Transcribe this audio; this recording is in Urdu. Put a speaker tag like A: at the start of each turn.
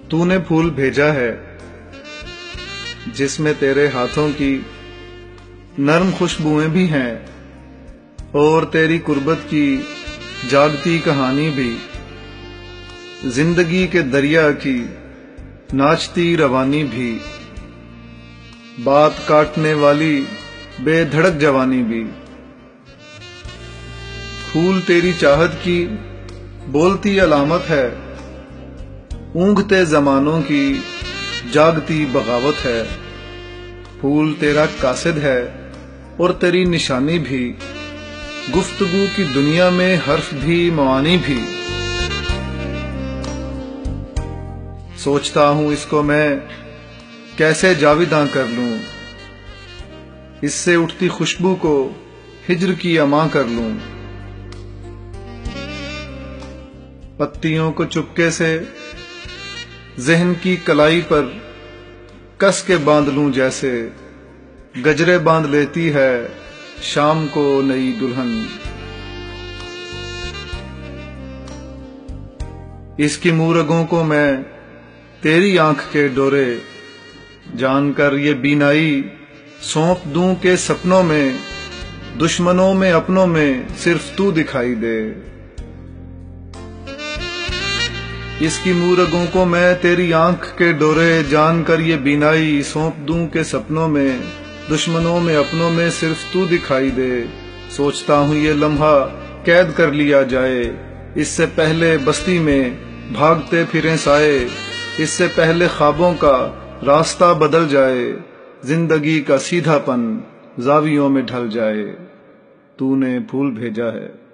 A: تو نے پھول بھیجا ہے جس میں تیرے ہاتھوں کی نرم خوشبوئیں بھی ہیں اور تیری قربت کی جاگتی کہانی بھی، زندگی کے دریا کی ناچتی روانی بھی، بات کاٹنے والی بے دھڑک جوانی بھی۔ پھول تیری چاہت کی بولتی علامت ہے، اونگتے زمانوں کی جاگتی بغاوت ہے۔ پھول تیرا قاصد ہے اور تیری نشانی بھی، گفتگو کی دنیا میں حرف بھی معانی بھی۔ سوچتا ہوں اس کو میں کیسے جاویداں کر لوں، اس سے اٹھتی خوشبو کو ہجر کی اما کر لوں۔ پتیوں کو چپکے سے ذہن کی کلائی پر کس کے باندھ لوں، جیسے گجرے باندھ لیتی ہے شام کو نئی دلہن۔ اس کی منہ رگوں کو میں تیری آنکھ کے ڈورے جان کر یہ بینائی سونپ دوں کہ سپنوں میں دشمنوں میں اپنوں میں صرف تو دکھائی دے۔ اس کی منہ رگوں کو میں تیری آنکھ کے ڈورے جان کر یہ بینائی سونپ دوں کہ سپنوں میں دشمنوں میں اپنوں میں صرف تو دکھائی دے۔ سوچتا ہوں یہ لمحہ قید کر لیا جائے، اس سے پہلے بستی میں بھاگتے پھریں سائے، اس سے پہلے خوابوں کا راستہ بدل جائے، زندگی کا سیدھا پن زاویوں میں ڈھل جائے۔ تو نے پھول بھیجا ہے۔